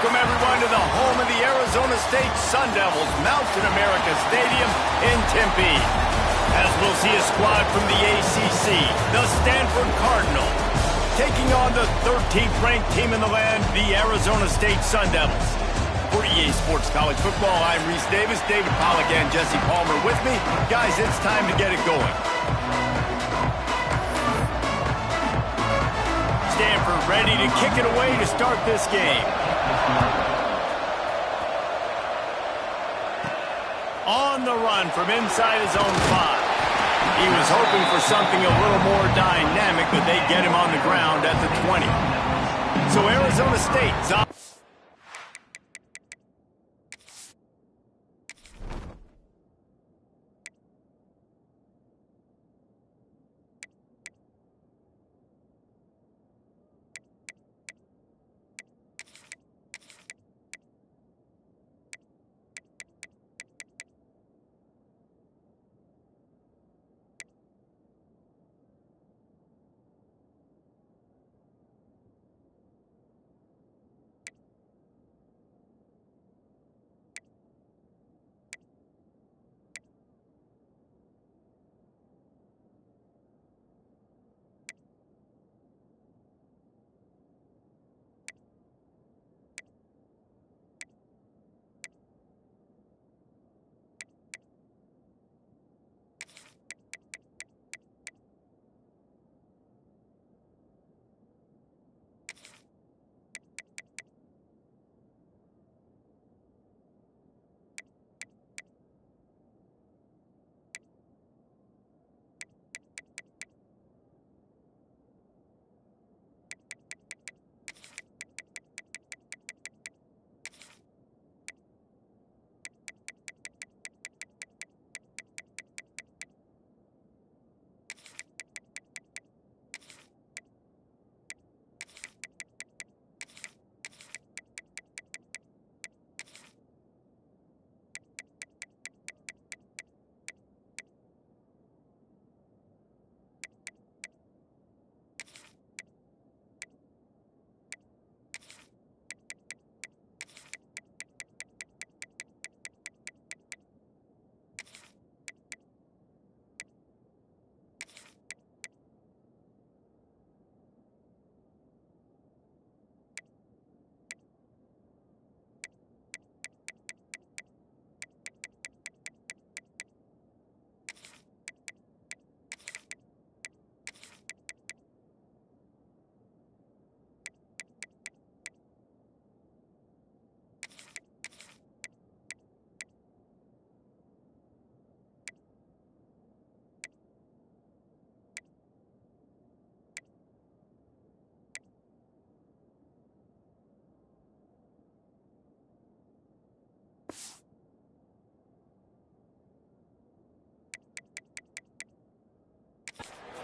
Welcome, everyone, to the home of the Arizona State Sun Devils, Mountain America Stadium in Tempe. As we'll see a squad from the ACC, the Stanford Cardinals, taking on the 13th ranked team in the land, the Arizona State Sun Devils. For EA Sports College Football, I'm Reese Davis, David Pollack, and Jesse Palmer with me. Guys, it's time to get it going. Stanford ready to kick it away to start this game. On the run from inside his own 5. He was hoping for something a little more dynamic, but they get him on the ground at the 20. So Arizona State's up.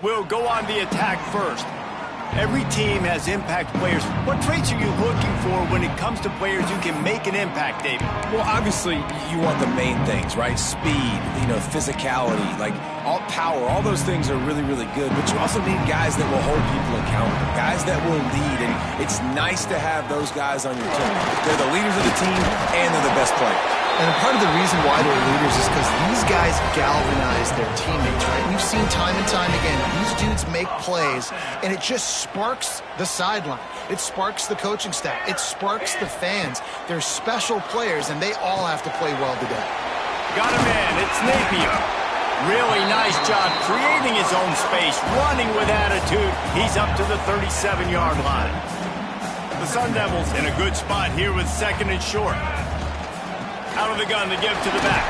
Will go on the attack first. Every team has impact players. What traits are you looking for when it comes to players who can make an impact, David? Well, obviously, you want the main things, right? Speed, physicality, like all power, all those things are really, really good. But you also need guys that will hold people accountable, guys that will lead. And it's nice to have those guys on your team. They're the leaders of the team, and they're the best players. And part of the reason why they're leaders is because these guys galvanize their teammates, right? We've seen time and time again, these dudes make plays, and it just sparks the sideline. It sparks the coaching staff. It sparks the fans. They're special players, and they all have to play well today. Got a man. It's Napier. Really nice job creating his own space, running with attitude. He's up to the 37-yard line. The Sun Devils in a good spot here with second and short. Out of the gun to give to the back.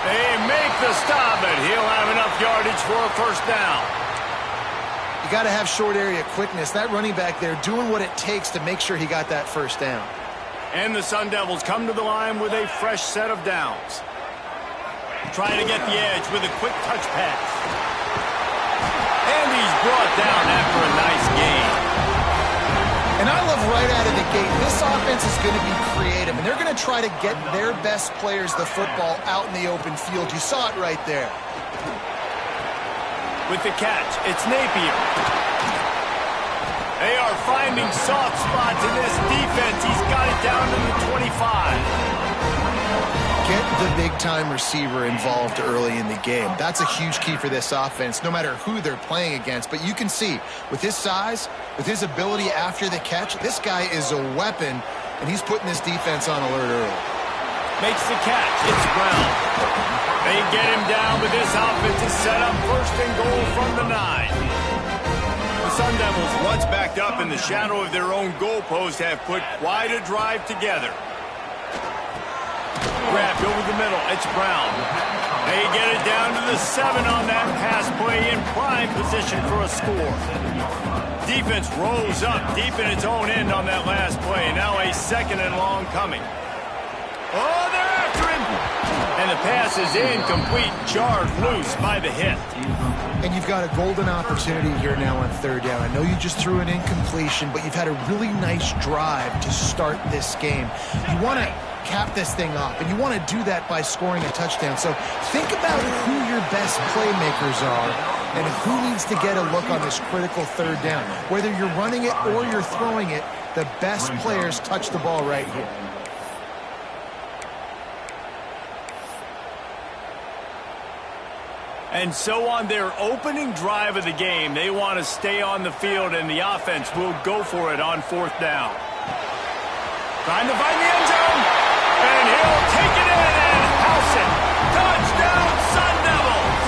They make the stop, but he'll have enough yardage for a first down. You got to have short area quickness. That running back there doing what it takes to make sure he got that first down. And the Sun Devils come to the line with a fresh set of downs. Trying to get the edge with a quick touch pass. And he's brought down after a nice gain. And I love right out of the gate, this offense is going to be creative, and they're going to try to get their best players the football out in the open field. You saw it right there. With the catch, it's Napier. They are finding soft spots in this defense. He's got it down to the 25. Get the big-time receiver involved early in the game. That's a huge key for this offense, no matter who they're playing against. But you can see, with his size, with his ability after the catch, this guy is a weapon, and he's putting this defense on alert early. Makes the catch. It's Brown. They get him down with this offensive setup. First and goal from the 9. The Sun Devils, once backed up in the shadow of their own goalpost, have put quite a drive together. Grabbed over the middle. It's Brown. They get it down to the 7 on that pass play, in prime position for a score. Defense rolls up deep in its own end on that last play. Now a second and long coming. Oh, they're after him. And the pass is incomplete, jarred loose by the hit. And you've got a golden opportunity here now on third down. I know you just threw an incompletion, but you've had a really nice drive to start this game. You want to cap this thing off, and you want to do that by scoring a touchdown. So think about who your best playmakers are and who needs to get a look on this critical third down. Whether you're running it or you're throwing it, the best players touch the ball right here. And so on their opening drive of the game, they want to stay on the field, and the offense will go for it on fourth down. Trying to find the end zone, and he'll take it in and house it. Touchdown, Sun Devils!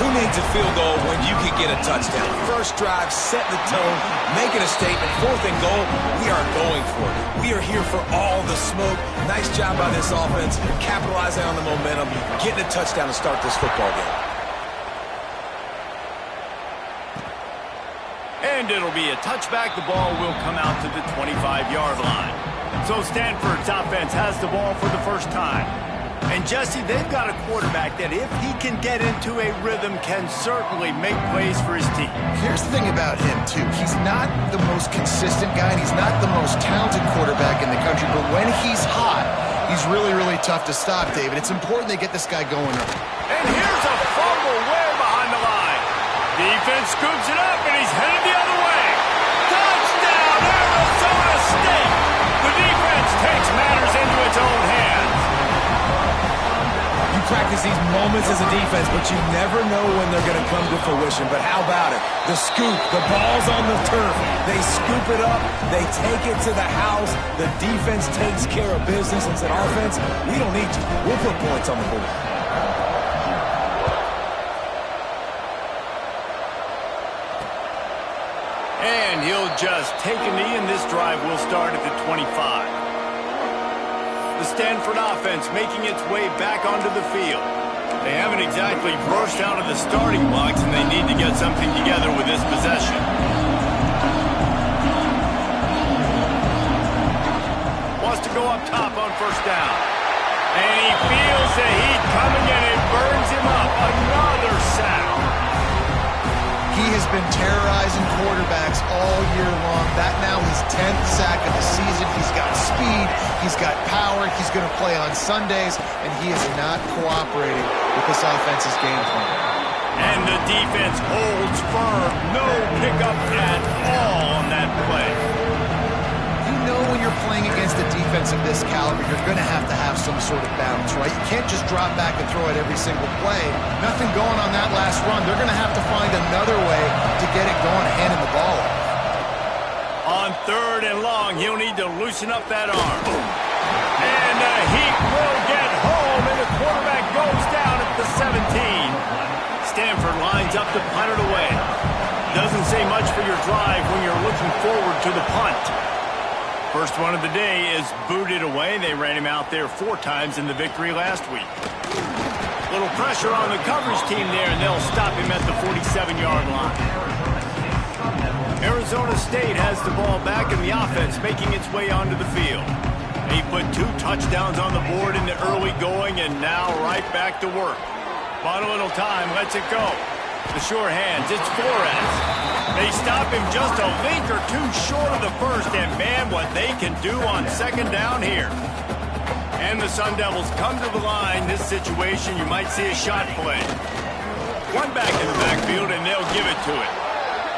Who needs a field goal when you can get a touchdown? First drive, setting the tone, making a statement. Fourth and goal, we are going for it. We are here for all the smoke. Nice job by this offense, capitalizing on the momentum, getting a touchdown to start this football game. And it'll be a touchback. The ball will come out to the 25-yard line. So Stanford's offense has the ball for the first time. And Jesse, they've got a quarterback that, if he can get into a rhythm, can certainly make plays for his team. Here's the thing about him, too. He's not the most consistent guy, and he's not the most talented quarterback in the country. But when he's hot, he's really, really tough to stop, David. It's important they get this guy going early. And here's a fumble way behind the line. Defense scoops it up, and he's headed the other way. Touchdown, Arizona State! The defense takes matters into its own hands. You practice these moments as a defense, but you never know when they're going to come to fruition. But how about it? The scoop, the ball's on the turf. They scoop it up, they take it to the house. The defense takes care of business and said, offense, we don't need you. We'll put points on the board. And he'll just take a knee, and this drive will start at the 25. The Stanford offense making its way back onto the field. They haven't exactly burst out of the starting blocks, and they need to get something together with this possession. Wants to go up top on first down. And he feels the heat coming, and it burns him up. Another sack. He has been terrorizing quarterbacks all year long. That now his 10th sack of the season. He's got speed. He's got power. He's going to play on Sundays, and he is not cooperating with this offense's game plan. And the defense holds firm. No pickup at all on that play. You know when you're playing against a defense of this caliber, you're going to have some sort of balance, right? You can't just drop back and throw it every single play. Nothing going on that last run. They're going to have to find another way to get it going, handing the ball off. On third and long, he'll need to loosen up that arm. And the Heat will get home, and the quarterback goes down at the 17. Stanford lines up to punt it away. Doesn't say much for your drive when you're looking forward to the punt. First one of the day is booted away. They ran him out there 4 times in the victory last week. Little pressure on the coverage team there, and they'll stop him at the 47-yard line. Arizona State has the ball back, and the offense making its way onto the field. They put 2 touchdowns on the board in the early going, and now right back to work. Bought a little time, lets it go. The sure hands, it's Flores. They stop him just a link or 2 short of the first, and man, what they can do on second down here. And the Sun Devils come to the line. This situation, you might see a shot play. One back in the backfield, and they'll give it to it.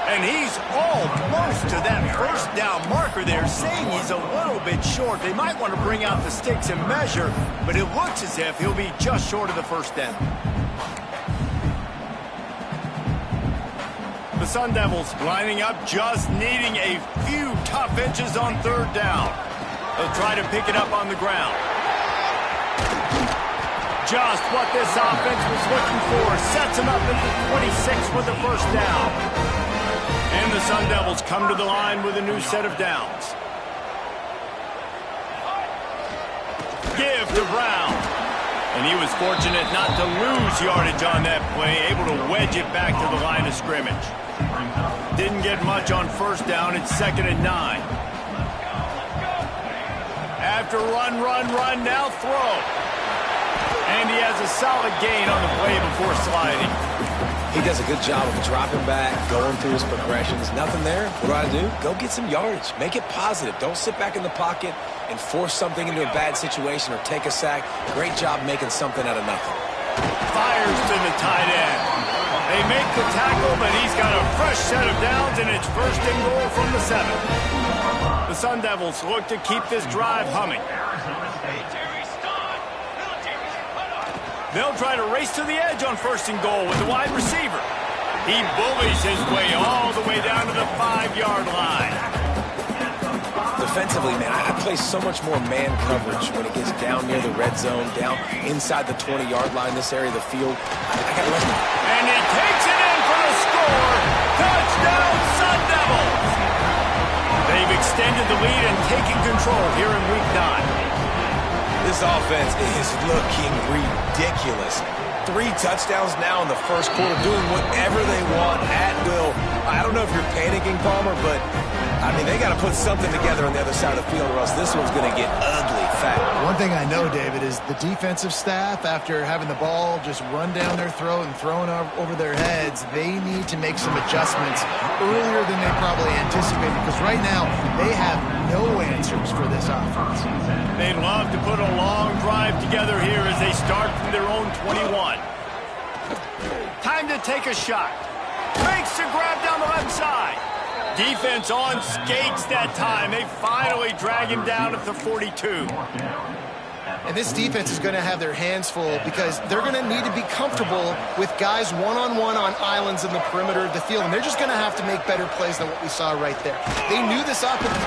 And he's almost to that first down marker there, saying he's a little bit short. They might want to bring out the sticks and measure, but it looks as if he'll be just short of the first down. The Sun Devils lining up, just needing a few tough inches on third down. They'll try to pick it up on the ground. Just what this offense was looking for. Sets him up at the 26 with the first down. And the Sun Devils come to the line with a new set of downs. Give to Brown. And he was fortunate not to lose yardage on that play, able to wedge it back to the line of scrimmage. Didn't get much on first down. It's 2nd and 9. After run, now throw. And he has a solid gain on the play before sliding. He does a good job of dropping back, going through his progressions. Nothing there. What do? Go get some yardage. Make it positive. Don't sit back in the pocket and force something into a bad situation or take a sack. Great job making something out of nothing. Fires to the tight end. They make the tackle, but he's got a fresh set of downs, and it's 1st and goal from the 7. The Sun Devils look to keep this drive humming. They'll try to race to the edge on 1st and goal with the wide receiver. He bullies his way all the way down to the 5-yard line. Defensively, man, I play so much more man coverage when it gets down near the red zone, down inside the 20-yard line, this area of the field. I got to let him. And he takes it in for the score. Touchdown, Sun Devils! They've extended the lead and taken control here in Week 9. This offense is looking ridiculous. 3 touchdowns now in the first quarter, doing whatever they want at will. I don't know if you're panicking, Palmer, but, I mean, they got to put something together on the other side of the field or else this one's going to get ugly fat. One thing I know, David, is the defensive staff, after having the ball just run down their throat and thrown over their heads, they need to make some adjustments earlier than they probably anticipated, because right now they have no answers for this offense. They'd love to put a long drive together here as they start from their own 21. Time to take a shot. Makes the grab down the left side. Defense on skates that time. They finally drag him down at the 42. And this defense is going to have their hands full because they're going to need to be comfortable with guys one-on-one on islands in the perimeter of the field. And they're just going to have to make better plays than what we saw right there. They knew this offense.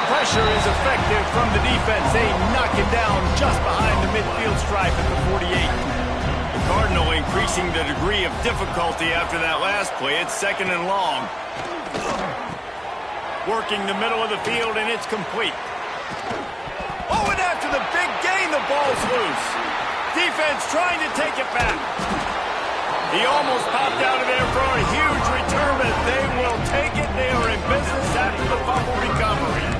Pressure is effective from the defense. They knock it down just behind the midfield stripe at the 48. The Cardinal increasing the degree of difficulty after that last play. It's 2nd and long. Working the middle of the field, and it's complete. Oh, and after the big gain, the ball's loose. Defense trying to take it back. He almost popped out of there for a huge return, but they will take it. They are in business after the fumble recovery.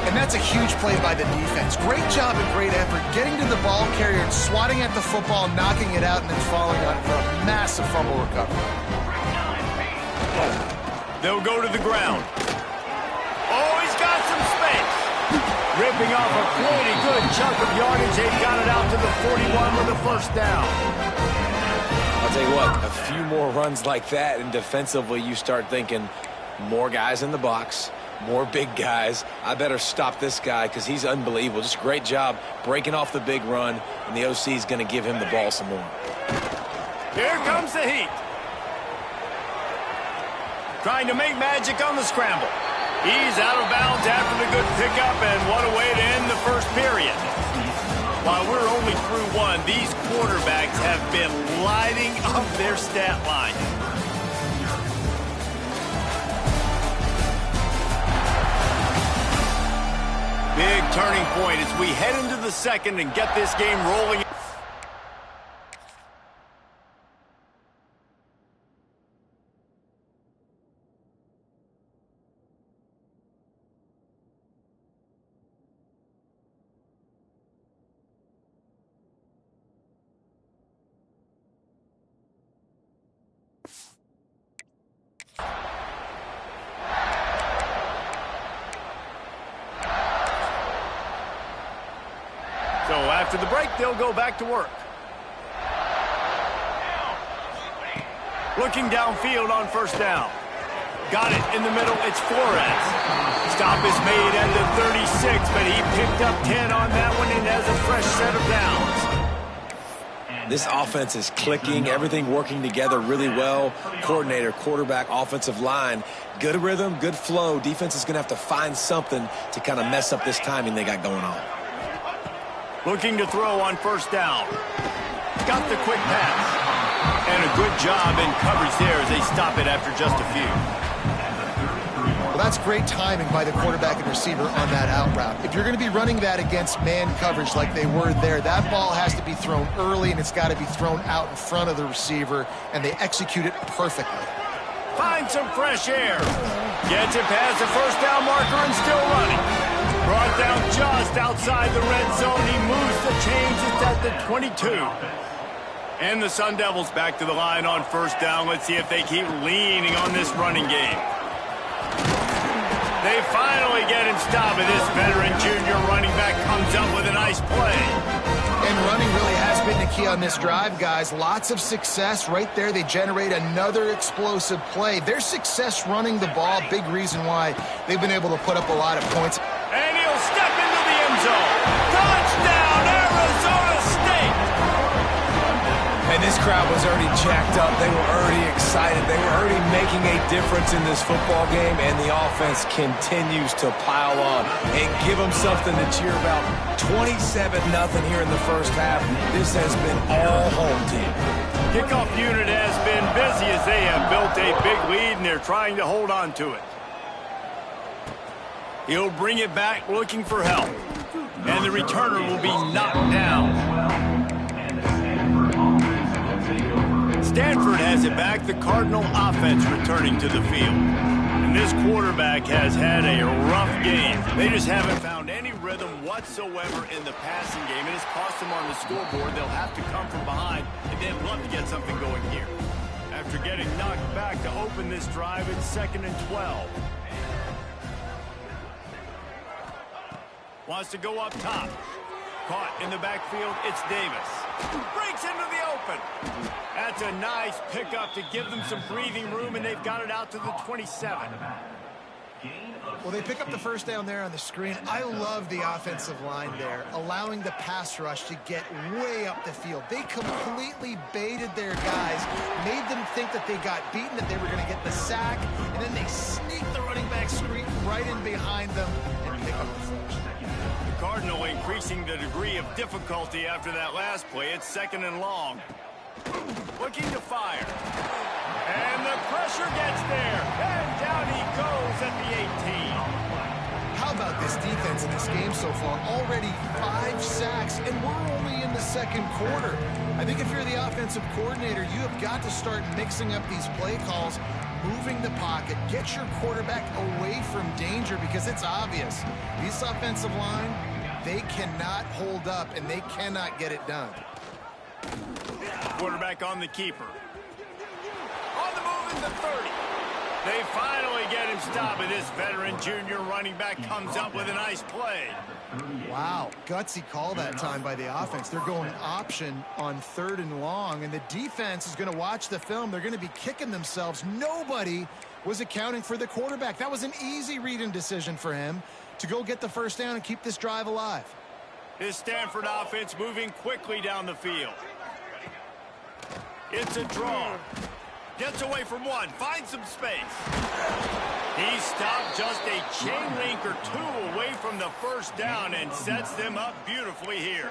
And that's a huge play by the defense. Great job and great effort getting to the ball carrier and swatting at the football, knocking it out, and then falling on it for a massive fumble recovery. They'll go to the ground. Oh, he's got some space. Ripping off a pretty good chunk of yardage. They've got it out to the 41 with the first down. I'll tell you what, a few more runs like that, and defensively you start thinking more guys in the box, more big guys. I better stop this guy because he's unbelievable. Just a great job breaking off the big run, and the OC is going to give him the ball some more. Here comes the heat. Trying to make magic on the scramble. He's out of bounds after the good pickup, and what a way to end the first period. While we're only through one, these quarterbacks have been lighting up their stat line. Big turning point as we head into the second and get this game rolling. So after the break, they'll go back to work. Looking downfield on first down. Got it in the middle. It's Flores. Stop is made at the 36, but he picked up 10 on that one and has a fresh set of downs. This offense is clicking, everything working together really well. Coordinator, quarterback, offensive line, good rhythm, good flow. Defense is going to have to find something to kind of mess up this timing they got going on. Looking to throw on first down. Got the quick pass. And a good job in coverage there as they stop it after just a few. Well, that's great timing by the quarterback and receiver on that out route. If you're going to be running that against man coverage like they were there, that ball has to be thrown early, and it's got to be thrown out in front of the receiver, and they execute it perfectly. Find some fresh air. Gets it past the first down marker and still running. Brought down just outside the red zone. He moves the chains. It's at the 22. And the Sun Devils back to the line on first down. Let's see if they keep leaning on this running game. They finally get him stopped, and this veteran junior running back comes up with a nice play. And running really has been the key on this drive, guys. Lots of success right there. They generate another explosive play. Their success running the ball, big reason why they've been able to put up a lot of points. And he'll step into the end zone. Touchdown, Arizona State! And this crowd was already jacked up. They were already excited. They were already making a difference in this football game, and the offense continues to pile on and give them something to cheer about. 27-0 here in the first half. This has been all home team. Kickoff unit has been busy as they have built a big lead, and they're trying to hold on to it. He'll bring it back looking for help, and the returner will be knocked down. Stanford has it back, the Cardinal offense returning to the field. And this quarterback has had a rough game. They just haven't found any rhythm whatsoever in the passing game. It has cost them on the scoreboard. They'll have to come from behind, and they'd love to get something going here. After getting knocked back to open this drive, it's 2nd and 12. Wants to go up top. Caught in the backfield, it's Davis. Breaks into the open. That's a nice pickup to give them some breathing room, and they've got it out to the 27. Well, they pick up the first down there on the screen. I love the offensive line there, allowing the pass rush to get way up the field. They completely baited their guys, made them think that they got beaten, that they were going to get the sack, and then they sneaked the running back screen right in behind them and pick up the first. Cardinal increasing the degree of difficulty after that last play. It's 2nd and long. Looking to fire. And the pressure gets there. And down he goes at the 18. How about this defense in this game so far? Already 5 sacks, and we're only in the second quarter. I think if you're the offensive coordinator, you have got to start mixing up these play calls, moving the pocket, get your quarterback away from danger, because it's obvious. This offensive line, they cannot hold up, and they cannot get it done. Quarterback on the keeper. On the move in the 30. They finally get him stopped, and this veteran junior running back comes up with a nice play. Wow, gutsy call that time by the offense. They're going option on 3rd and long, and the defense is going to watch the film. They're going to be kicking themselves. Nobody was accounting for the quarterback. That was an easy read-in decision for him to go get the first down and keep this drive alive. This Stanford offense moving quickly down the field. It's a draw. Gets away from one. Finds some space. He stopped just a chain link or two away from the first down and sets them up beautifully here.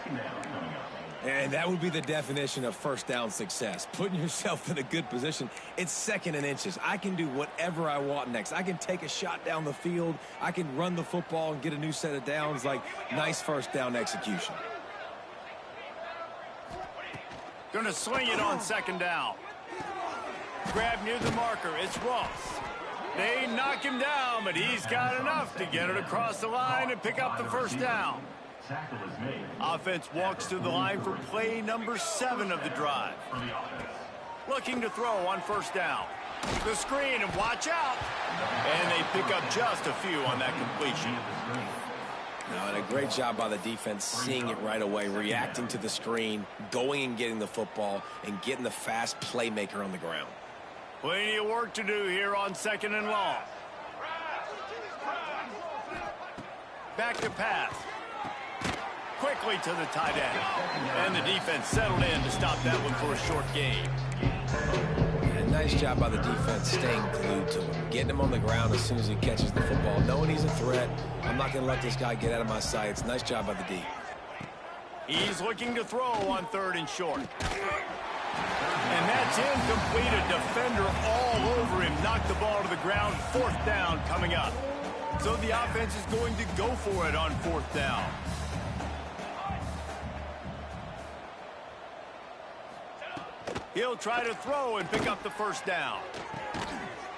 And that would be the definition of first down success. Putting yourself in a good position. It's 2nd and inches. I can do whatever I want next. I can take a shot down the field. I can run the football and get a new set of downs. Like, nice first down execution. Going to swing it on 2nd down. Grab near the marker. It's Ross. They knock him down, but he's got enough to get it across the line and pick up the first down. Offense walks to the line for play number 7 of the drive. Looking to throw on first down. The screen, and watch out. And they pick up just a few on that completion. Now, and a great job by the defense seeing it right away, reacting to the screen, going and getting the football, and getting the fast playmaker on the ground. Plenty of work to do here on 2nd and long. Back to pass. Quickly to the tight end. And the defense settled in to stop that one for a short gain. And nice job by the defense staying glued to him. Getting him on the ground as soon as he catches the football. Knowing he's a threat. I'm not going to let this guy get out of my sights. Nice job by the D. He's looking to throw on 3rd and short. And that's incomplete. A defender all over him. Knocked the ball to the ground. 4th down coming up. So the offense is going to go for it on 4th down. He'll try to throw and pick up the 1st down.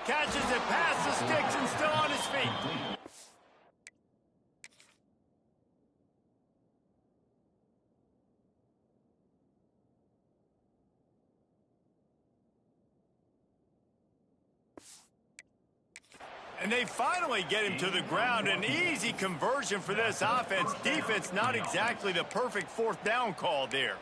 Catches it past the sticks and still on his feet. And they finally get him to the ground. An easy conversion for this offense. Defense not exactly the perfect 4th down call there.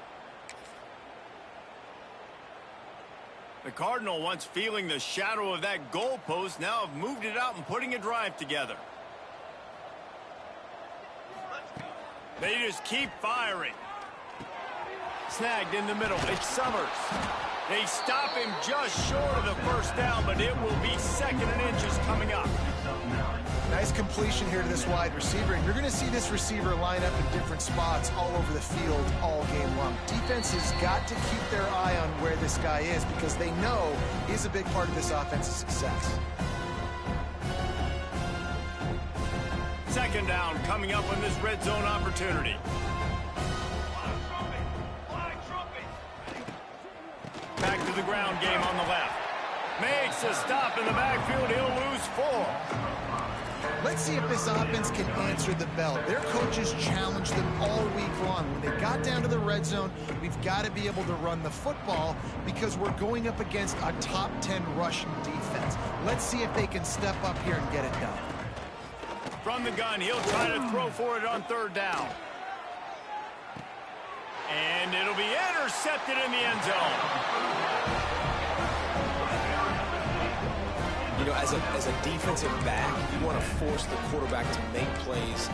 The Cardinal, once feeling the shadow of that goalpost, now have moved it out and putting a drive together. They just keep firing. Snagged in the middle. It's Summers. They stop him just short of the 1st down, but it will be 2nd and inches coming up. Nice completion here to this wide receiver, and you're going to see this receiver line up in different spots all over the field all game long. Defense has got to keep their eye on where this guy is because they know he's a big part of this offense's success. 2nd down coming up on this red zone opportunity. Back to the ground game on the left. Makes a stop in the backfield. He'll lose 4. Let's see if this offense can answer the bell. Their coaches challenged them all week long. When they got down to the red zone, we've got to be able to run the football because we're going up against a top 10 rushing defense. Let's see if they can step up here and get it done. From the gun, he'll try to throw for it on 3rd down. And it'll be intercepted in the end zone. You know, as a defensive back, you want to force the quarterback to make plays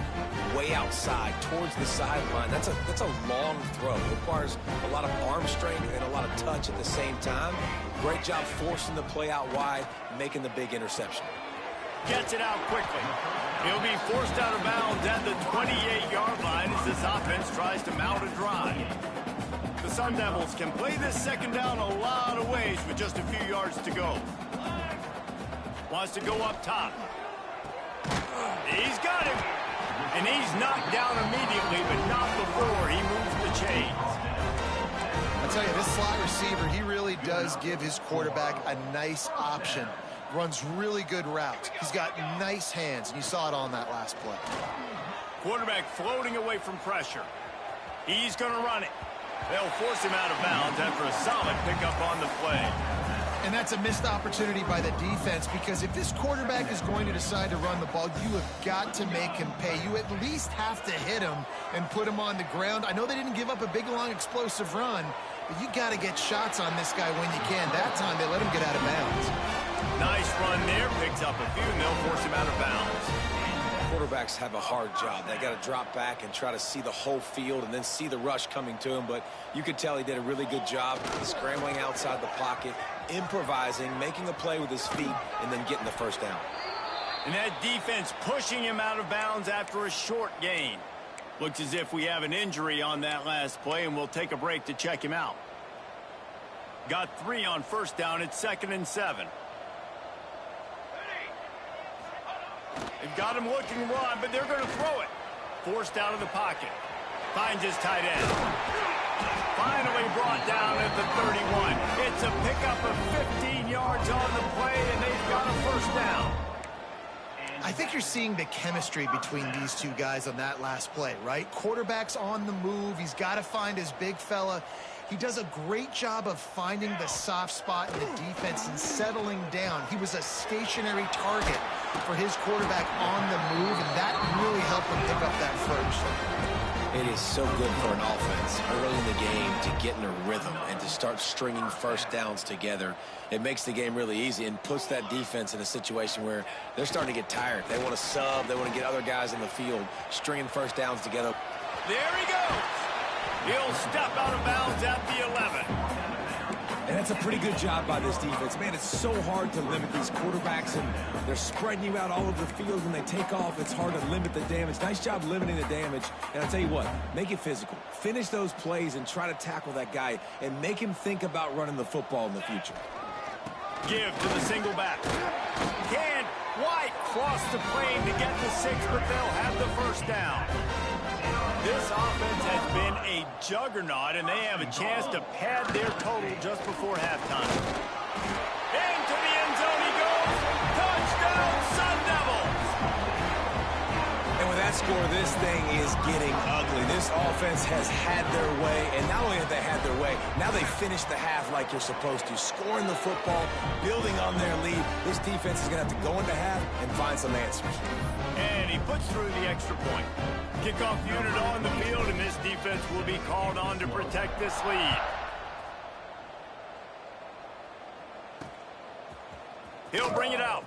way outside, towards the sideline. That's a long throw. It requires a lot of arm strength and a lot of touch at the same time. Great job forcing the play out wide, making the big interception. Gets it out quickly. He'll be forced out of bounds at the 28-yard line as this offense tries to mount a drive. The Sun Devils can play this 2nd down a lot of ways with just a few yards to go. Wants to go up top. He's got him. And he's knocked down immediately, but not before he moves the chains. I tell you, this slot receiver, he really does give his quarterback a nice option. Runs really good routes. He's got nice hands, and you saw it on that last play. Quarterback floating away from pressure. He's going to run it. They'll force him out of bounds after a solid pickup on the play. And that's a missed opportunity by the defense because if this quarterback is going to decide to run the ball, you have got to make him pay. You at least have to hit him and put him on the ground. I know they didn't give up a big, long, explosive run, but you got to get shots on this guy when you can. That time, they let him get out of bounds. Nice run there. Picks up a few, and they'll force him out of bounds. Quarterbacks have a hard job. They got to drop back and try to see the whole field and then see the rush coming to him. But you could tell he did a really good job scrambling outside the pocket, improvising, making a play with his feet, and then getting the 1st down. And that defense pushing him out of bounds after a short gain. Looks as if we have an injury on that last play, and we'll take a break to check him out. Got 3 on 1st down. It's 2nd and 7. They've got him looking to run, but they're going to throw it. Forced out of the pocket. Finds his tight end. Finally brought down at the 31. It's a pickup of 15 yards on the play, and they've got a 1st down. I think you're seeing the chemistry between these two guys on that last play, right? Quarterback's on the move. He's got to find his big fella. He does a great job of finding the soft spot in the defense and settling down. He was a stationary target for his quarterback on the move, and that really helped him pick up that first. It is so good for an offense early in the game to get in a rhythm and to start stringing first downs together. It makes the game really easy and puts that defense in a situation where they're starting to get tired. They want to sub. They want to get other guys in the field, stringing first downs together. There he goes. He'll step out of bounds at the 11. And that's a pretty good job by this defense. Man, it's so hard to limit these quarterbacks, and they're spreading you out all over the field. When they take off, it's hard to limit the damage. Nice job limiting the damage. And I'll tell you what, make it physical. Finish those plays and try to tackle that guy and make him think about running the football in the future. Give to the single back. Can't quite cross the plane to get the 6, but they'll have the first down. This offense has been a juggernaut, and they have a chance to pad their total just before halftime. Into the end zone he goes. Touchdown, Sun Devils! And with that score, this thing is getting ugly. This offense has had their way, and not only have they had their way, now they finished the half like you're supposed to, scoring the football, building on their lead. This defense is going to have to go into half and find some answers. And he puts through the extra point. Kickoff unit on the field, and this defense will be called on to protect this lead. He'll bring it out.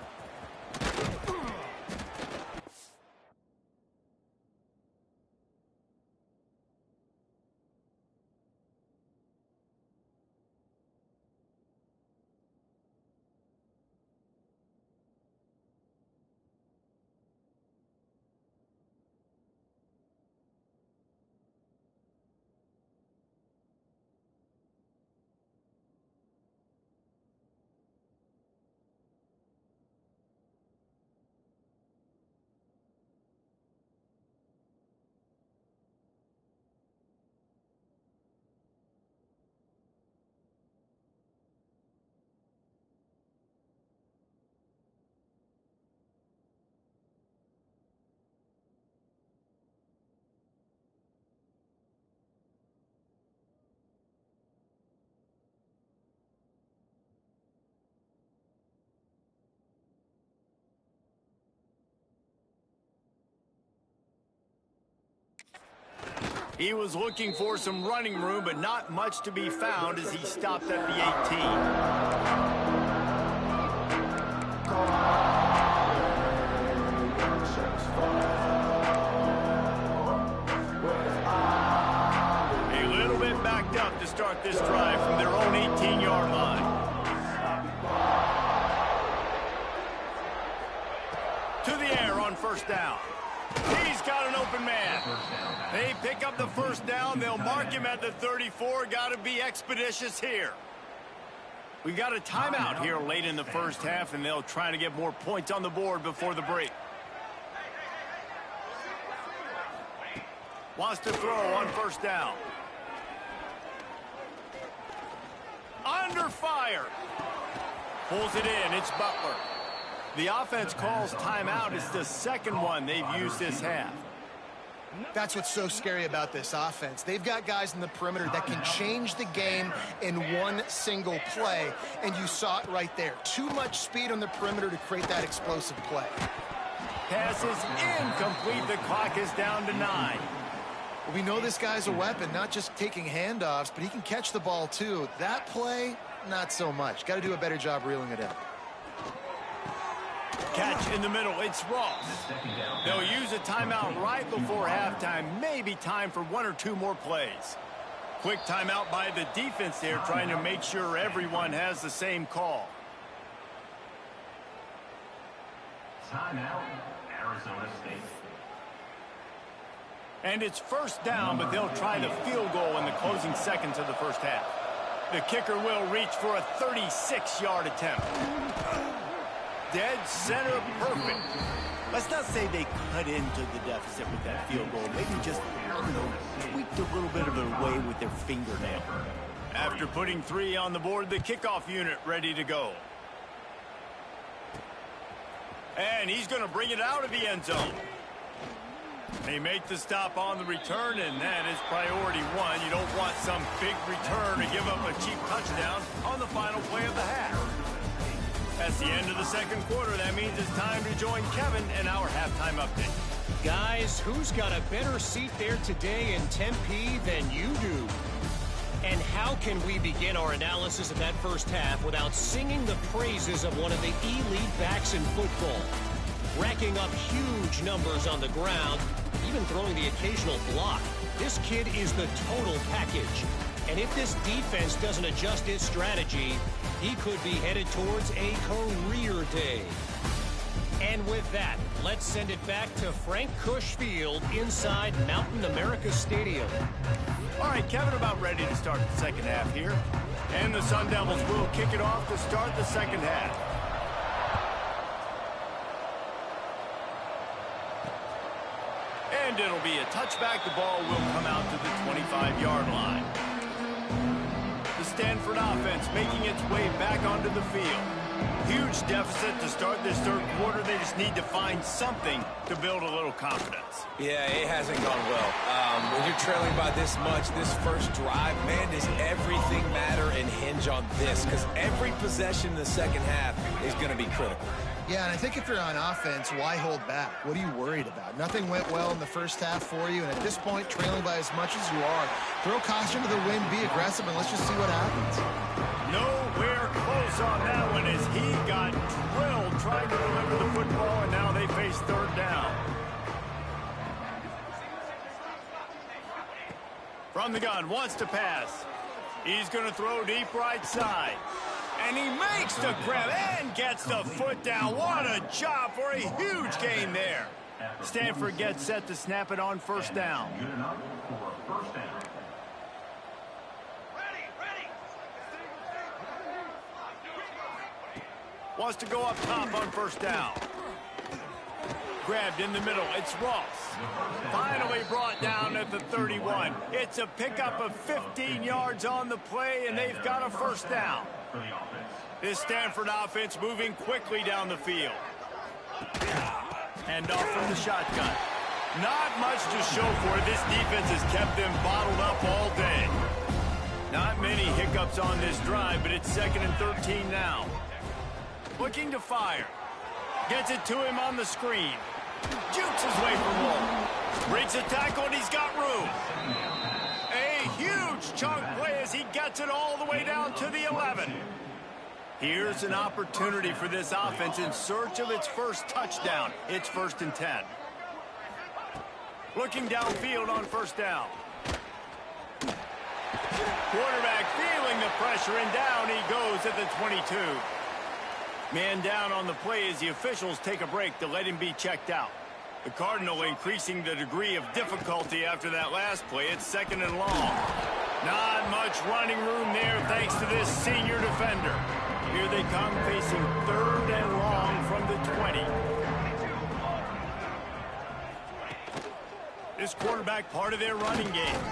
He was looking for some running room, but not much to be found as he stopped at the 18. A little bit backed up to start this drive from their own 18-yard line. To the air on first down. He's got an open man. They pick up the first down. They'll mark him at the 34. Got to be expeditious here. We got a timeout here late in the first half, and they'll try to get more points on the board before the break. Wants to throw on first down. Under fire. Pulls it in. It's Butler. The offense calls timeout. It's the second one they've used this half. That's what's so scary about this offense. They've got guys in the perimeter that can change the game in one single play, and you saw it right there. Too much speed on the perimeter to create that explosive play. Pass is incomplete. The clock is down to 9. Well, we know this guy's a weapon, not just taking handoffs, but he can catch the ball too. That play, not so much. Got to do a better job reeling it in. Catch in the middle. It's Ross. They'll use a timeout right before halftime. Maybe time for one or two more plays. Quick timeout by the defense there, trying to make sure everyone has the same call. Timeout, Arizona State. And it's first down, but they'll try the field goal in the closing seconds of the first half. The kicker will reach for a 36-yard attempt. Dead center perfect. Let's not say they cut into the deficit with that field goal. Maybe just, tweaked a little bit of it away with their fingernail. After putting 3 on the board, the kickoff unit ready to go. And he's going to bring it out of the end zone. They make the stop on the return, and that is priority 1. You don't want some big return to give up a cheap touchdown on the final play of the half. That's the end of the second quarter. That means it's time to join Kevin in our halftime update. Guys, who's got a better seat there today in Tempe than you do? And how can we begin our analysis of that first half without singing the praises of one of the elite backs in football? Racking up huge numbers on the ground, even throwing the occasional block. This kid is the total package. And if this defense doesn't adjust its strategy, he could be headed towards a career day. And with that, let's send it back to Frank Cush Field inside Mountain America Stadium. All right, Kevin, about ready to start the second half here. And the Sun Devils will kick it off to start the second half. And it'll be a touchback. The ball will come out to the 25-yard line. The Stanford offense making its way back onto the field. Huge deficit to start this third quarter. They just need to find something to build a little confidence. Yeah, it hasn't gone well. When you're trailing by this much, this first drive, man, does everything matter and hinge on this? Because every possession in the second half is going to be critical. Yeah, and I think if you're on offense, why hold back? What are you worried about? Nothing went well in the first half for you, and at this point, trailing by as much as you are, throw caution to the wind, be aggressive, and let's just see what happens. Nowhere close on that one as he got drilled trying to deliver the football, and now they face third down. From the gun, wants to pass. He's going to throw deep right side. And he makes the grab and gets the foot down. What a job for a huge gain there. Stanford gets set to snap it on first down. Good enough for first down. Wants to go up top on first down. Grabbed in the middle. It's Ross. Finally brought down at the 31. It's a pickup of 15 yards on the play, and they've got a first down. This Stanford offense moving quickly down the field. Hand off from the shotgun. Not much to show for it. This defense has kept them bottled up all day. Not many hiccups on this drive, but it's 2nd and 13 now. Looking to fire. Gets it to him on the screen. Jukes his way from Wall. Breaks a tackle, and he's got room. A huge chunk play as he gets it all the way down to the 11. Here's an opportunity for this offense in search of its first touchdown. It's 1st and 10. Looking downfield on first down. Quarterback feeling the pressure, and down he goes at the 22. Man down on the play as the officials take a break to let him be checked out. The Cardinal increasing the degree of difficulty after that last play. It's 2nd and long. Not much running room there thanks to this senior defender. Here they come facing 3rd and long from the 20. This quarterback part of their running game.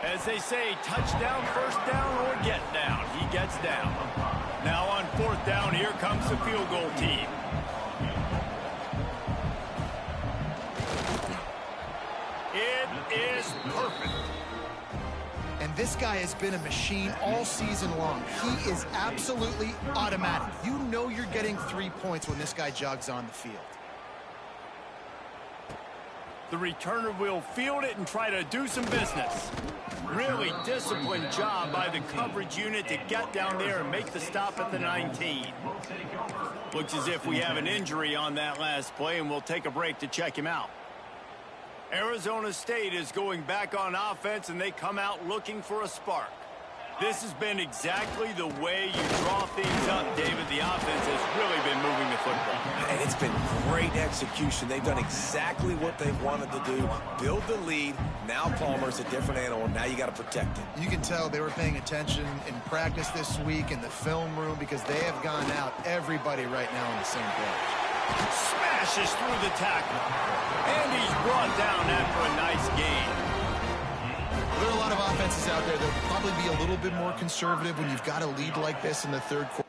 As they say, touchdown, first down, or get down. He gets down. Now on 4th down, here comes the field goal team. It is perfect. And this guy has been a machine all season long. He is absolutely automatic. You know you're getting 3 points when this guy jogs on the field. The returner will field it and try to do some business. Really disciplined job by the coverage unit to get down there and make the stop at the 19. Looks as if we have an injury on that last play, and we'll take a break to check him out. Arizona State is going back on offense, and they come out looking for a spark. This has been exactly the way you draw things up, David. The offense has really been moving the football. And it's been great execution. They've done exactly what they've wanted to do. Build the lead. Now Palmer's a different animal. Now you got to protect it. You can tell they were paying attention in practice this week in the film room because they have gone out, everybody right now on the same page. Smashes through the tackle. And he's brought down after a nice gain. There are a lot of offenses out there that will probably be a little bit more conservative when you've got a lead like this in the third quarter.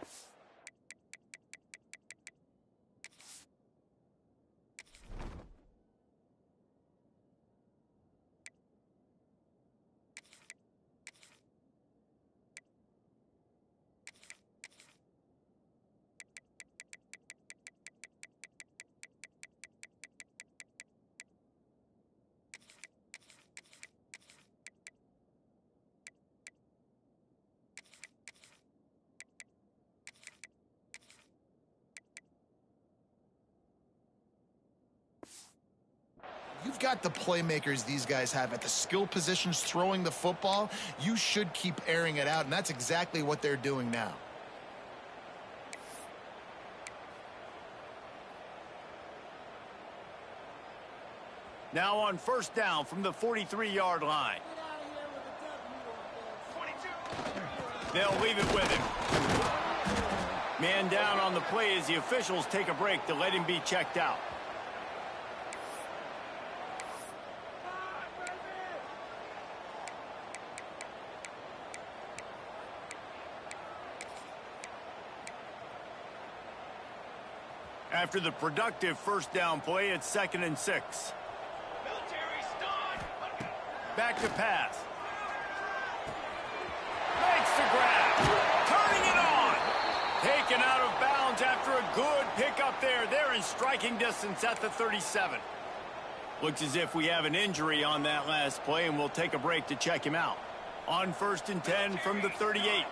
you've got the playmakers these guys have at the skill positions throwing the football, you should keep airing it out, and that's exactly what they're doing now. Now on first down from the 43-yard line. They'll leave it with him. Man down on the play as the officials take a break to let him be checked out. After the productive first down play, it's 2nd and 6. Back to pass. Makes the grab. Turning it on. Taken out of bounds after a good pickup there. They're in striking distance at the 37. Looks as if we have an injury on that last play, and we'll take a break to check him out. On 1st and 10 from the 38.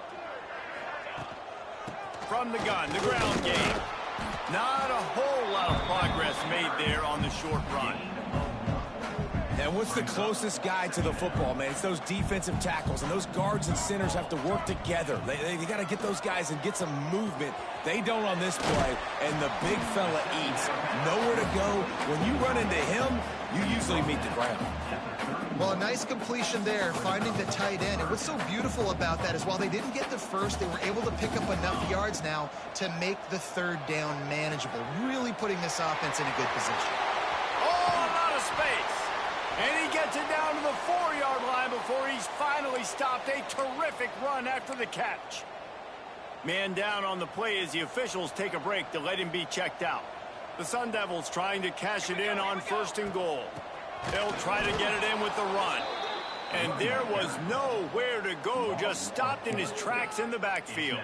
From the gun, the ground game. Not a whole lot of progress made there on the short run. And what's the closest guy to the football, man? It's those defensive tackles, and those guards and centers have to work together. They got to get those guys and get some movement. They don't on this play, and the big fella eats. Nowhere to go. When you run into him, you usually meet the ground. Well, a nice completion there, finding the tight end. And what's so beautiful about that is while they didn't get the first, they were able to pick up enough yards now to make the 3rd down manageable, really putting this offense in a good position. Oh, a lot of space. And he gets it down to the 4-yard line before he's finally stopped. A terrific run after the catch. Man down on the play as the officials take a break to let him be checked out. The Sun Devils trying to cash it in on 1st and goal. They'll try to get it in with the run. And there was nowhere to go, just stopped in his tracks in the backfield.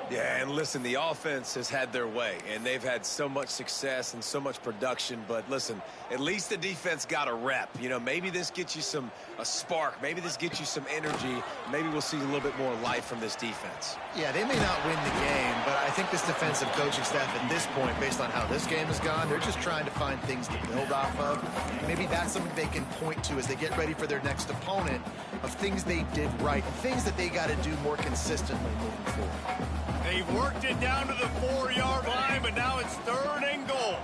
Yeah, and listen, the offense has had their way, and they've had so much success and so much production. But listen, at least the defense got a rep. You know, maybe this gets you a spark. Maybe this gets you some energy. Maybe we'll see a little bit more life from this defense. Yeah, they may not win the game, but I think this defensive coaching staff at this point, based on how this game has gone, they're just trying to find things to build off of. Maybe that's something they can point to as they get ready for their next opponent, of things they did right, things that they got to do more consistently moving forward. They've worked it down to the 4-yard line, but now it's 3rd and goal.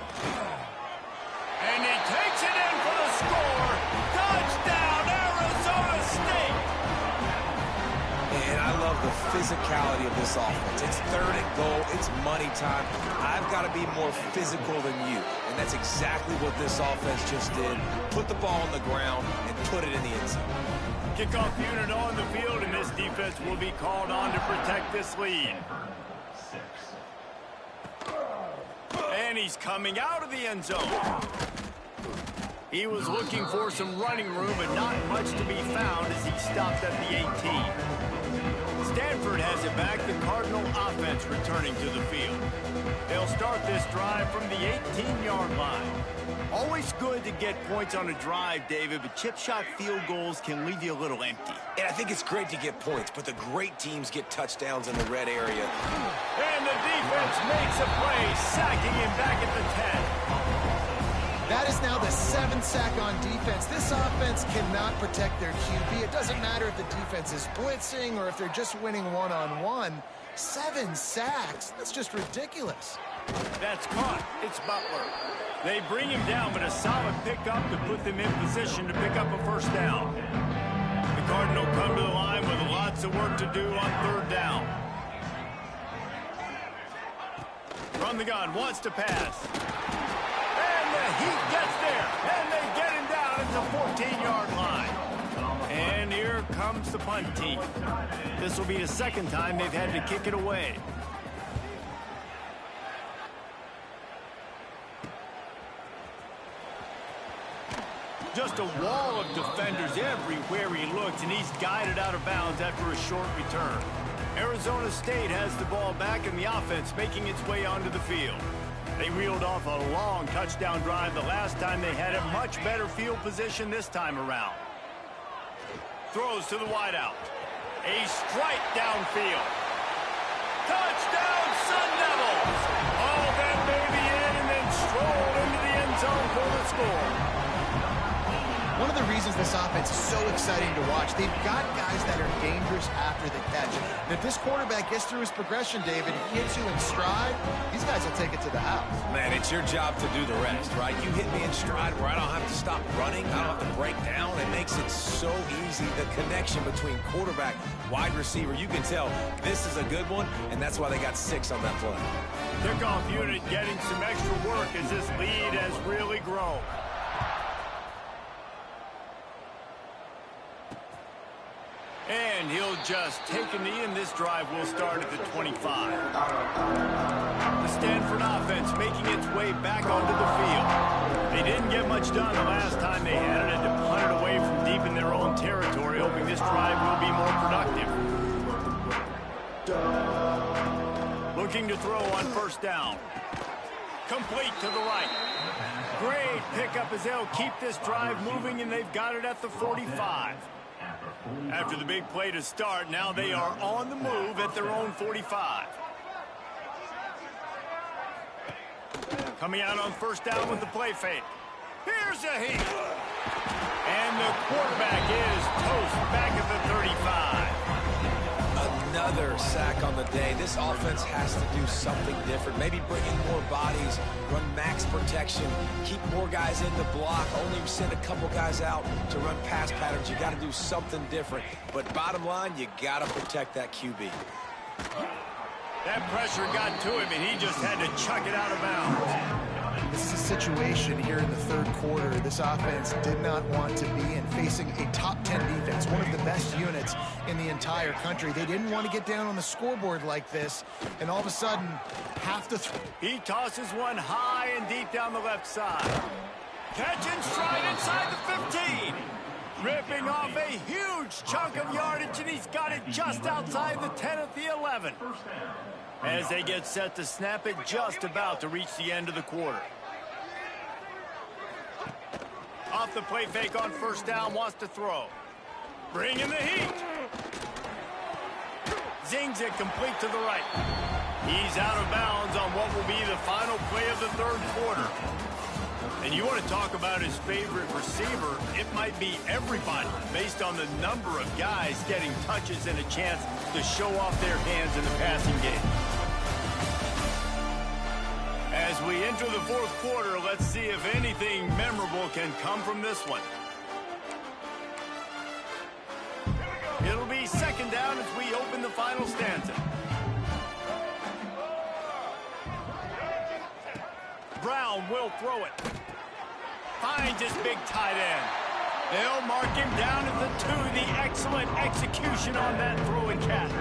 And he takes it in for the score. Touchdown, Arizona State. And I love the physicality of this offense. It's 3rd and goal. It's money time. I've got to be more physical than you. And that's exactly what this offense just did. Put the ball on the ground and put it in the end zone. Kickoff unit on the field, and this defense will be called on to protect this lead. And he's coming out of the end zone. He was looking for some running room, but not much to be found as he stopped at the 18. Stanford has it back, the Cardinal offense returning to the field. They'll start this drive from the 18-yard line. Always good to get points on a drive, David, but chip shot field goals can leave you a little empty. And I think it's great to get points, but the great teams get touchdowns in the red area. And the defense makes a play, sacking him back at the 10. That is now the 7th sack on defense. This offense cannot protect their QB. It doesn't matter if the defense is blitzing or if they're just winning one-on-one. 7 sacks. That's just ridiculous. That's caught. It's Butler. They bring him down, but a solid pickup to put them in position to pick up a first down. The Cardinal come to the line with lots of work to do on 3rd down. From the gun, wants to pass. And the Heat gets there, and they get him down at the 14-yard line. And here comes the punt team. This will be the 2nd time they've had to kick it away. Just a wall of defenders everywhere he looks, and he's guided out of bounds after a short return. Arizona State has the ball back, and the offense making its way onto the field. They reeled off a long touchdown drive the last time they had a much better field position this time around. Throws to the wideout. A strike downfield. Touchdown, Sun Devils! All that baby in and then stroll into the end zone for the score. one of the reasons this offense is so exciting to watch, they've got guys that are dangerous after the catch. And if this quarterback gets through his progression, David, he hits you in stride, these guys will take it to the house. Man, it's your job to do the rest, right? You hit me in stride where I don't have to stop running. I don't have to break down. It makes it so easy. The connection between quarterback, wide receiver, you can tell this is a good one, and that's why they got 6 on that play. Kickoff unit getting some extra work as this lead has really grown. And he'll just take a knee, and this drive will start at the 25. The Stanford offense making its way back onto the field. They didn't get much done the last time they had it, and to punt it away from deep in their own territory, hoping this drive will be more productive. Looking to throw on first down. Complete to the right. Great pickup as they'll keep this drive moving, and they've got it at the 45. After the big play to start, now they are on the move at their own 45. Coming out on first down with the play fake. Here's a heat. And the quarterback is toast back at the 35. Another sack on the day. This offense has to do something different. Maybe bring in more bodies, run max protection, keep more guys in the block, only send a couple guys out to run pass patterns. You got to do something different. But bottom line, you got to protect that QB. That pressure got to him, and he just had to chuck it out of bounds. This is a situation here in the third quarter this offense did not want to be in, facing a top 10 defense, one of the best units in the entire country. They didn't want to get down on the scoreboard like this, and all of a sudden have to throw. He tosses one high and deep down the left side. Catch and stride inside the 15. Ripping off a huge chunk of yardage, and he's got it just outside the 10 at the 11. As they get set to snap it, just about to reach the end of the quarter. Off the play fake on first down, wants to throw. Bringing the heat. Zings it complete to the right. He's out of bounds on what will be the final play of the third quarter. And you want to talk about his favorite receiver, it might be everybody based on the number of guys getting touches and a chance to show off their hands in the passing game. As we enter the fourth quarter, let's see if anything memorable can come from this one. It'll be second down as we open the final stanza. Brown will throw it. Finds his big tight end. They'll mark him down at the 2. The excellent execution on that throw and catch.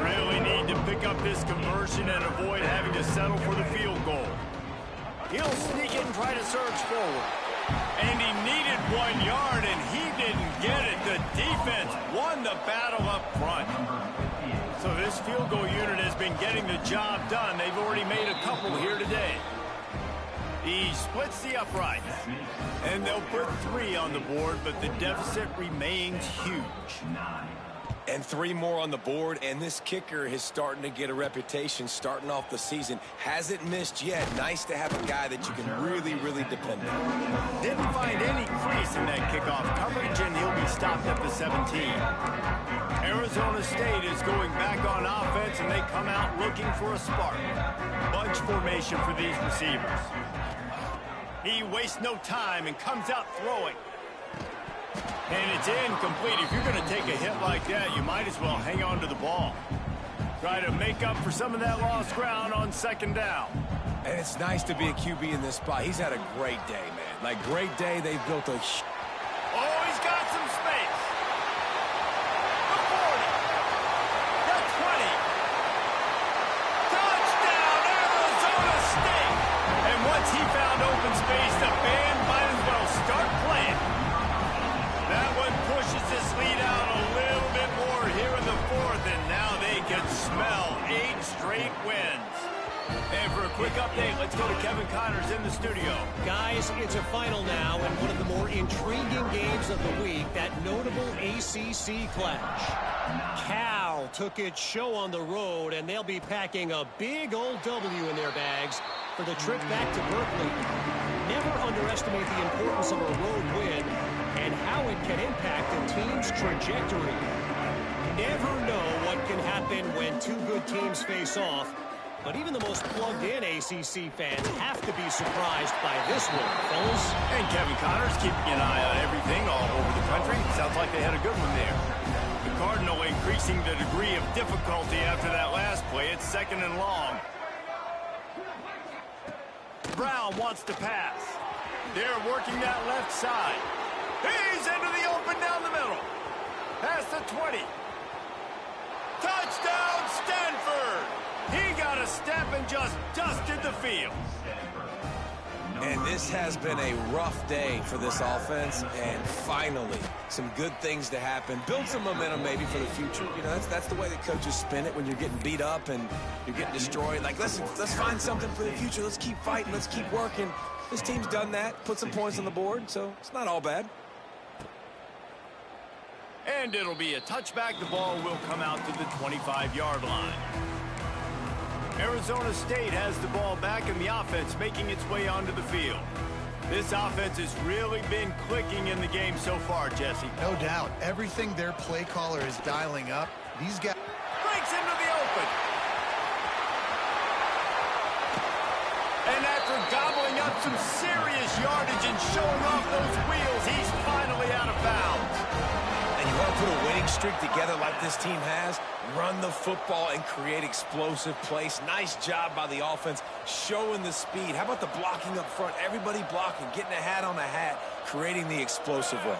Really need to pick up this conversion and avoid having to settle for the field goal. He'll sneak it and try to surge forward. And he needed 1 yard, and he didn't get it. The defense won the battle up front. So this field goal unit has been getting the job done. They've already made a couple here today. He splits the uprights, and they'll put 3 on the board, but the deficit remains huge. And 3 more on the board, and this kicker is starting to get a reputation starting off the season. Hasn't missed yet. Nice to have a guy that you can really, really depend on. Didn't find any crease in that kickoff coverage, and he'll be stopped at the 17. Arizona State is going back on offense, and they come out looking for a spark. Bunch formation for these receivers. He wastes no time and comes out throwing. And it's incomplete. If you're going to take a hit like that, you might as well hang on to the ball. Try to make up for some of that lost ground on second down. And it's nice to be a QB in this spot. He's had a great day, man. Like, great day. They've built a... Oh, he's got some space. The 40. The 20. Touchdown, Arizona State. And once he found open space, the band might as well start playing. That one pushes this lead out a little bit more here in the fourth, and now they can smell 8 straight wins. And for a quick update, let's go to Kevin Connors in the studio. Guys, it's a final now, and one of the more intriguing games of the week, that notable ACC clash. Cal took its show on the road, and they'll be packing a big old W in their bags for the trip back to Berkeley. never underestimate the importance of a road win and how it can impact a team's trajectory. Never know what can happen when two good teams face off, but even the most plugged-in ACC fans have to be surprised by this one, fellas. And Kevin Connors keeping an eye on everything all over the country. Sounds like they had a good one there. The Cardinal increasing the degree of difficulty after that last play. It's 2nd and long. Brown wants to pass. They're working that left side. He's into the open down the middle. Past the 20. Touchdown, Stanford! He got a step and just dusted the field. And this has been a rough day for this offense, and finally, some good things to happen. Build some momentum maybe for the future. You know, that's the way that coaches spin it when you're getting beat up and you're getting destroyed. Like, listen, let's find something for the future. Let's keep fighting. Let's keep working. This team's done that, put some points on the board, so it's not all bad. And it'll be a touchback. The ball will come out to the 25-yard line. Arizona State has the ball back and the offense making its way onto the field. This offense has really been clicking in the game so far, Jesse. No doubt. Everything their play caller is dialing up. These guys... Breaks into the open. And after gobbling up some serious yardage and showing off those wheels, he's finally out of bounds. And you want to put a winning streak together like this team has, run the football and create explosive plays. Nice job by the offense, showing the speed. How about the blocking up front? Everybody blocking, getting a hat on a hat, creating the explosive run.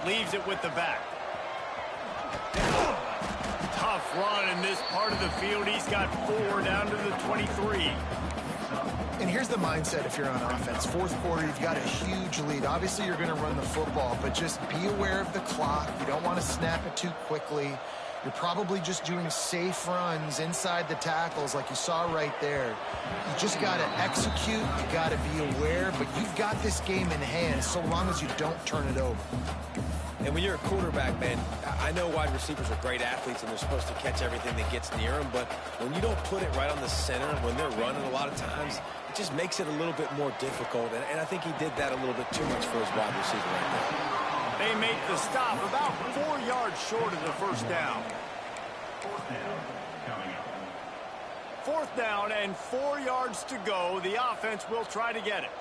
Leaves it with the back. Tough run in this part of the field. He's got 4 down to the 23. And here's the mindset if you're on offense. Fourth quarter, you've got a huge lead. Obviously, you're going to run the football, but just be aware of the clock. You don't want to snap it too quickly. You're probably just doing safe runs inside the tackles like you saw right there. You just got to execute. You got to be aware, but you've got this game in hand so long as you don't turn it over. And when you're a quarterback, man, I know wide receivers are great athletes and they're supposed to catch everything that gets near them, but when you don't put it right on the center, when they're running a lot of times, it just makes it a little bit more difficult. And I think he did that a little bit too much for his wide receiver right now. They make the stop about 4 yards short of the first down. 4th down and 4 yards to go. The offense will try to get it.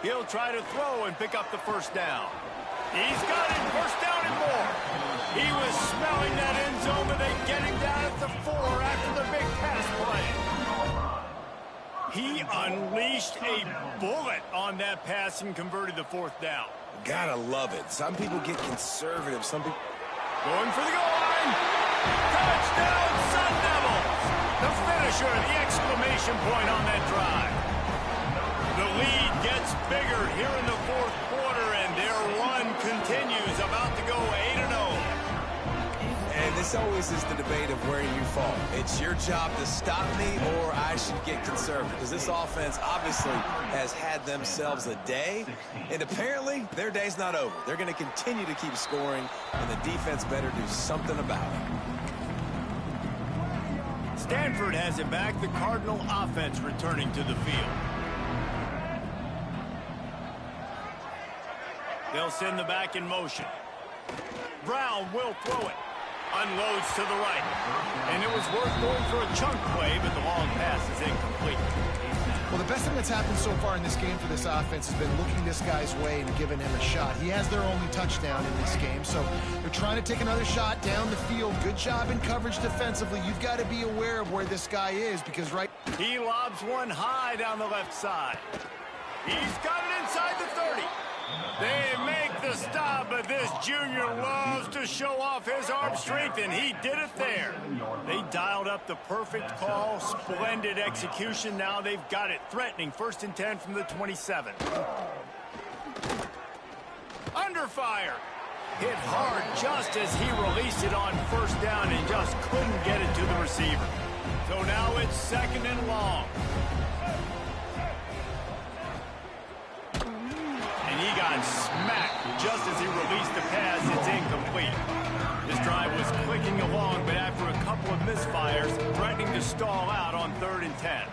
He'll try to throw and pick up the first down. He's got it, first down and more. He was smelling that end zone, but they get him down at the 4 after the big pass play. He unleashed a bullet on that pass and converted the 4th down. Gotta love it. Some people get conservative. Some people... Going for the goal line. Touchdown, Sun Devils. The finisher, the exclamation point on that drive. The lead gets bigger here in the 4th quarter, and their run continues, about to go 8-0. And this always is the debate of where you fall. It's your job to stop me, or I should get conservative. Because this offense obviously has had themselves a day, and apparently their day's not over. They're going to continue to keep scoring, and the defense better do something about it. Stanford has it back. The Cardinal offense returning to the field. They'll send the back in motion. Brown will throw it. Unloads to the right. And it was worth going for a chunk play, but the long pass is incomplete. Well, the best thing that's happened so far in this game for this offense has been looking this guy's way and giving him a shot. He has their only touchdown in this game, so they're trying to take another shot down the field. Good job in coverage defensively. You've got to be aware of where this guy is because He lobs one high down the left side. He's got it inside the 30. They make the stop, but this junior loves to show off his arm strength, and he did it there. They dialed up the perfect call, splendid execution. Now they've got it threatening. 1st and 10 from the 27. Under fire. Hit hard just as he released it on 1st down and just couldn't get it to the receiver. So now it's 2nd and long. And he got smacked just as he released the pass. It's incomplete. This drive was clicking along, but after a couple of misfires, threatening to stall out on 3rd and 10.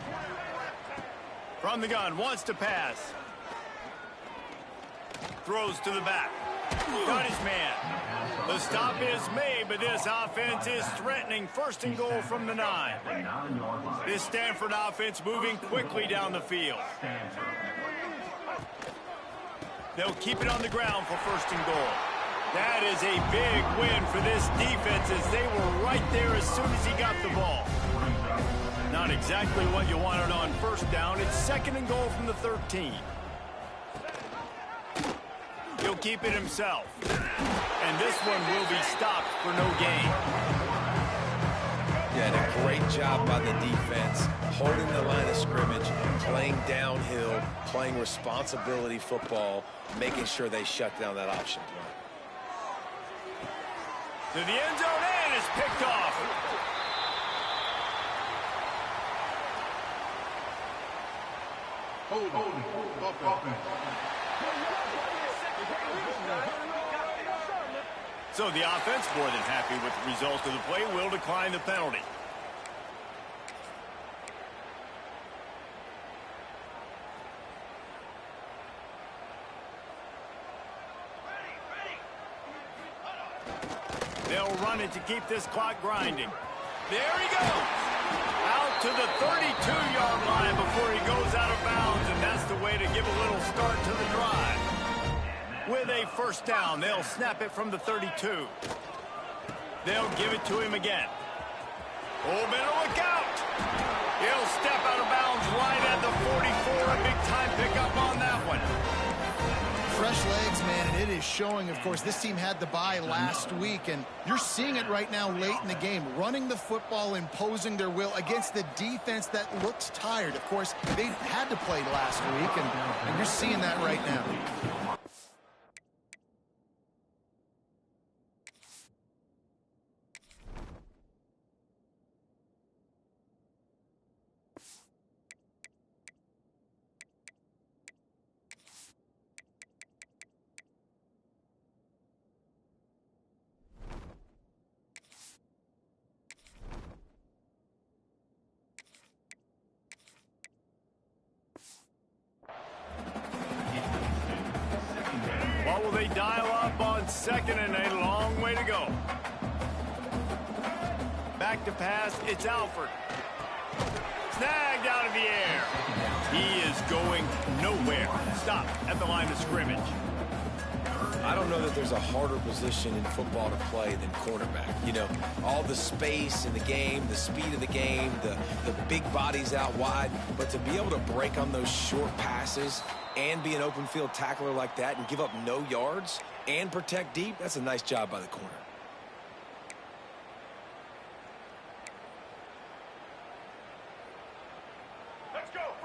From the gun, wants to pass. Throws to the back. Got his man. The stop is made, but this offense is threatening. First and goal from the 9. This Stanford offense moving quickly down the field. They'll keep it on the ground for first and goal. That is a big win for this defense as they were right there as soon as he got the ball. Not exactly what you wanted on first down. It's second and goal from the 13. He'll keep it himself. And this one will be stopped for no gain. Yeah, and a great job by the defense, holding the line of scrimmage, playing downhill, playing responsibility football, making sure they shut down that option play. To the end zone and is picked off. So the offense, more than happy with the result of the play, will decline the penalty. They'll run it to keep this clock grinding. There he goes. Out to the 32-yard line before he goes out of bounds, and that's the way to give a little start to the drive. With a first down, they'll snap it from the 32. They'll give it to him again. Oh, better look out. He'll step out of bounds right at the 44. A big-time pickup on that one. Fresh legs, man, and it is showing. Of course, this team had the bye last week, and you're seeing it right now late in the game, running the football, imposing their will against the defense that looks tired. Of course, they had to play last week, and you're seeing that right now. What will they dial up on second and a long way to go? Back to pass, it's Alford. Snagged out of the air. He is going nowhere. Stop at the line of scrimmage. I don't know that there's a harder position in football to play than quarterback. You know, all the space in the game, the speed of the game, the big bodies out wide. But to be able to break on those short passes and be an open field tackler like that and give up no yards and protect deep, that's a nice job by the corner.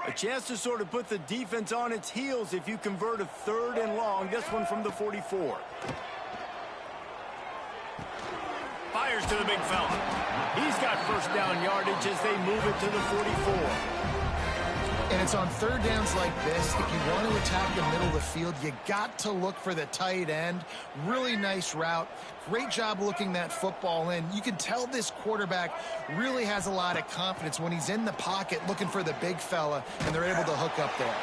A chance to sort of put the defense on its heels if you convert a third and long. This one from the 44. Fires to the big fella. He's got first down yardage as they move it to the 44. And it's on third downs like this. If you want to attack the middle of the field, you got to look for the tight end. Really nice route. Great job looking that football in. You can tell this quarterback really has a lot of confidence when he's in the pocket looking for the big fella, and they're able to hook up there.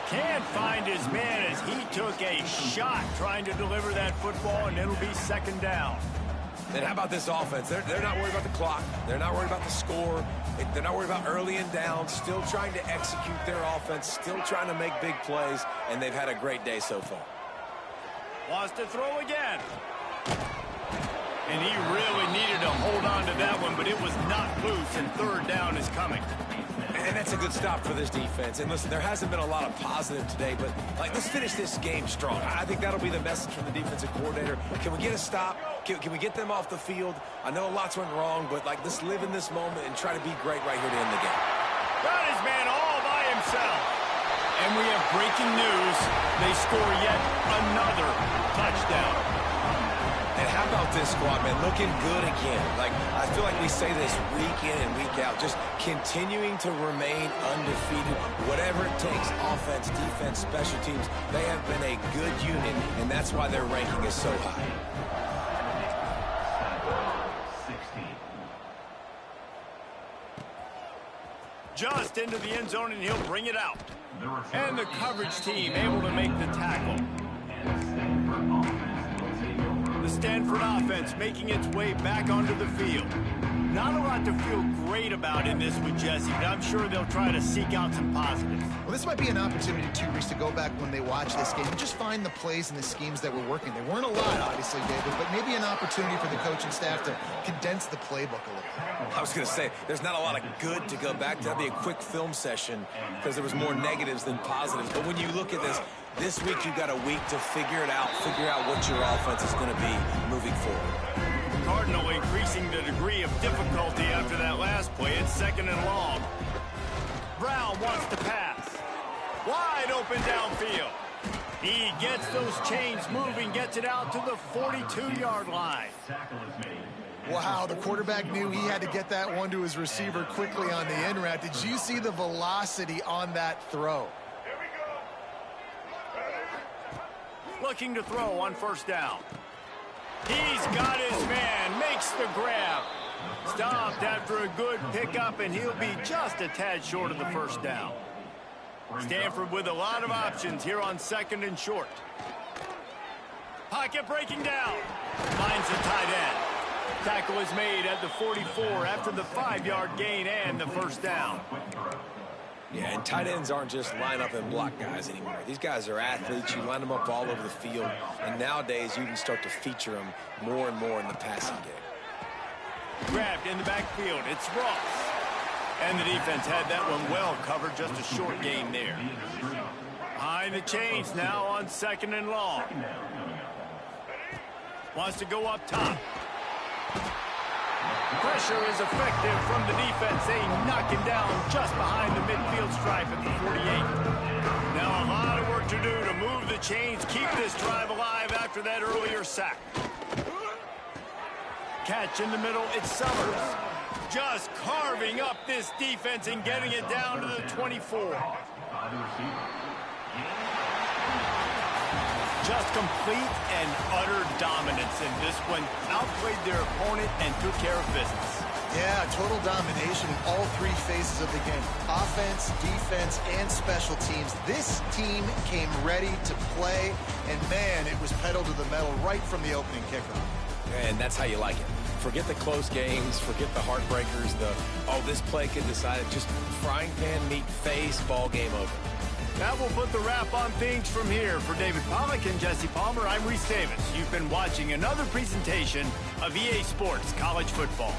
Can't find his man as he took a shot trying to deliver that football, and it'll be second down. And how about this offense? They're not worried about the clock. They're not worried about the score. They're not worried about early and down. Still trying to execute their offense. Still trying to make big plays. And they've had a great day so far. Wants to throw again. And he really needed to hold on to that one, but it was not loose, and third down is coming. And that's a good stop for this defense. And listen, there hasn't been a lot of positive today, but let's finish this game strong. I think that'll be the message from the defensive coordinator. Can we get a stop? Can we get them off the field? I know lots went wrong, but let's live in this moment and try to be great right here to end the game. Got his man all by himself. And we have breaking news. They score yet another touchdown. And how about this squad, man? Looking good again. I feel like we say this week in and week out, just continuing to remain undefeated. Whatever it takes, offense, defense, special teams, they have been a good unit, and that's why their ranking is so high. Just just into the end zone, and he'll bring it out. And the coverage team able to make the tackle. The Stanford offense making its way back onto the field. Not a lot to feel great about in this one, Jesse, but I'm sure they'll try to seek out some positives. Well, this might be an opportunity, too, Reese, to go back when they watch this game and just find the plays and the schemes that were working. There weren't a lot, obviously, David, but maybe an opportunity for the coaching staff to condense the playbook a little. I was going to say, there's not a lot of good to go back to. That'd be a quick film session because there was more negatives than positives. But when you look at this week you've got a week to figure it out, figure out what your offense is going to be moving forward. Cardinal increasing the degree of difficulty after that last play. It's 2nd and long. Brown wants to pass. Wide open downfield. He gets those chains moving, gets it out to the 42-yard line. Wow, the quarterback knew he had to get that one to his receiver quickly on the in route. Did you see the velocity on that throw? Looking to throw on 1st down. He's got his man, makes the grab. Stopped after a good pickup, and he'll be just a tad short of the 1st down. Stanford with a lot of options here on 2nd and short. Pocket breaking down. Finds the tight end. Tackle is made at the 44 after the 5-yard gain and the 1st down. Yeah, and tight ends aren't just line up and block guys anymore. These guys are athletes. You line them up all over the field. And nowadays, you can start to feature them more and more in the passing game. Grabbed in the backfield. It's Ross. And the defense had that one well covered. Just a short gain there. Behind the chains now on 2nd and long. Wants to go up top. Pressure is effective from the defense. They knock him down just behind the midfield stripe at the 48. Now a lot of work to do to move the chains, keep this drive alive after that earlier sack. Catch in the middle, it's Summers. Just carving up this defense and getting it down to the 24. Just complete and utter dominance in this one. Outplayed their opponent and took care of business. Yeah, total domination in all 3 phases of the game. Offense, defense, and special teams. This team came ready to play, and man, it was pedal to the metal right from the opening kickoff. And that's how you like it. Forget the close games, forget the heartbreakers, this play could decide it. Just frying pan meet face, ball game over. That will put the wrap on things from here. For David Pollack and Jesse Palmer, I'm Reese Davis. You've been watching another presentation of EA Sports College Football.